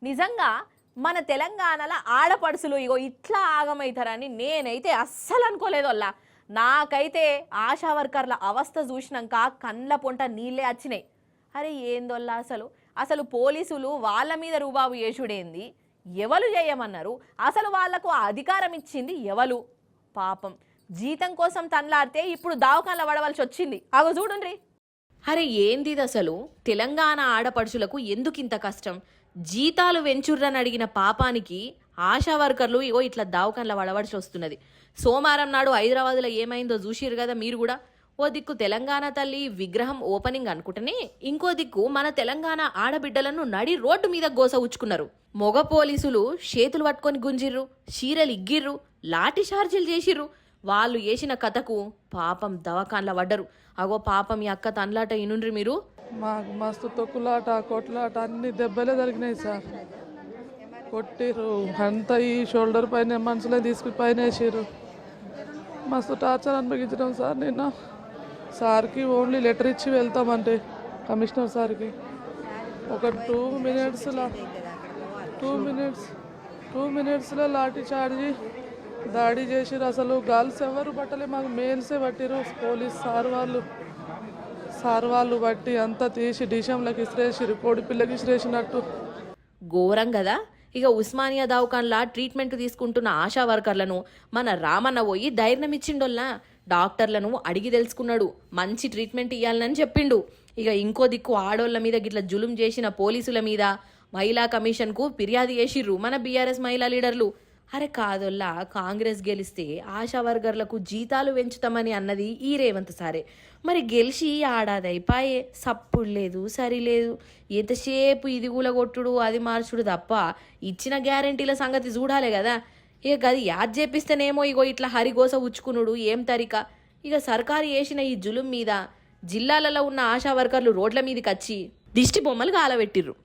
నిజంగా మన తెలంగాణలో ఆడపడుసులు ఇగో ఇట్లా ఆగమైతారని నేనైతే అస్సలు అనుకోలేదోల్లా. నాకైతే ఆశా వర్కర్ల అవస్థ చూసినాక కండ్ల పొంట నీళ్ళే వచ్చినాయి. అరే ఏందోల్లా అసలు అసలు పోలీసులు వాళ్ళ మీద రుబాబు చేసుడేంది, ఎవరు చేయమన్నారు, అసలు వాళ్లకు అధికారం ఇచ్చింది ఎవరు? పాపం జీతం కోసం తన్లాడితే ఇప్పుడు దావకాన్ల పడవలసి వచ్చింది. అగో చూడుండ్రి. అరే ఏందిది అసలు? తెలంగాణ ఆడపడుచులకు ఎందుకింత కష్టం? జీతాలు వెంచుర్రని అడిగిన పాపానికి ఆశా వర్కర్లు ఇగో ఇట్లా దావకాన్ల పడవలసి వస్తున్నది. సోమవారం నాడు హైదరాబాద్లో ఏమైందో చూసిరు కదా మీరు కూడా. ఓ దిక్కు తెలంగాణ తల్లి విగ్రహం ఓపెనింగ్ అనుకుంటేనే ఇంకో దిక్కు మన తెలంగాణ ఆడబిడ్డలను నడి రోడ్డు మీద గోస ఉచ్చుకున్నారు. మొగ పోలీసులు చేతులు పట్టుకొని గుంజిర్రు, చీరలు ఇగ్గిర్రు, లాఠీ చార్జీలు చేసిర్రు. వాళ్ళు చేసిన కథకు పాపం దవాఖాన్ల పడ్డరు. అగో పాపం ఈ అక్క తన్లాట ఇనుండ్రి మీరు. మాకు మస్తు తొక్కులాట కొట్లాట అన్ని దెబ్బలే జరిగినాయి సార్. కొట్టిర్రు అంతా ఈ షోల్డర్ పైన మనుషులే తీసుకుని పైన వేసిర్రు. మస్తు టార్చర్ అనుభవించడం సార్. నిన్న సార్కి ఓన్లీ లెటర్ ఇచ్చి వెళ్తామంటే కమిషనర్ సార్కి ఒక 2 మినిట్స్లో లాఠీ చార్జీ దాడి చేసిర్రు. అసలు గర్ల్స్ ఎవరు పట్టలే, మాకు మేల్సే పట్టిరు. పోలీస్ సార్ వాళ్ళు బట్టి అంతా తీసి డిషంలోకి ఇసిరేసిరు, కోడి పిల్లకి ఇసిరేసినట్టు. ఘోరం కదా. ఇక ఉస్మానియా దవాఖాన్లా ట్రీట్మెంట్ తీసుకుంటున్న ఆశా వర్కర్లను మన రామన్న పోయి ధైర్యం ఇచ్చిండోల్లా. డాక్టర్లను అడిగి తెలుసుకున్నాడు, మంచి ట్రీట్మెంట్ ఇవ్వాలని చెప్పిండు. ఇక ఇంకో దిక్కు ఆడోళ్ల మీద గిట్ల జులుం చేసిన పోలీసుల మీద మహిళా కమిషన్కు ఫిర్యాదు చేసిర్రు మన బీఆర్ఎస్ మహిళా లీడర్లు. అరే కాదోల్లా, కాంగ్రెస్ గెలిస్తే ఆశా వర్కర్లకు జీతాలు పెంచుతామని అన్నది ఈ రేవంత్ సారే. మరి గెలిచి ఆడాదైపాయే, సప్పుడు లేదు సరిలేదు. ఎంతసేపు ఇది కూలగొట్టుడు అది మార్చుడు తప్ప ఇచ్చిన గ్యారెంటీల సంగతి చూడాలి కదా. ఇక గది యాద్ చేపిస్తేనేమో ఇగో ఇట్లా హరిగోస ఉచ్చుకునుడు ఏం తరిక. ఇక సర్కారు చేసిన ఈ జులుం మీద జిల్లాలలో ఉన్న ఆశా వర్కర్లు రోడ్ల మీదకి వచ్చి దిష్టి బొమ్మలు గాలబెట్టిర్రు.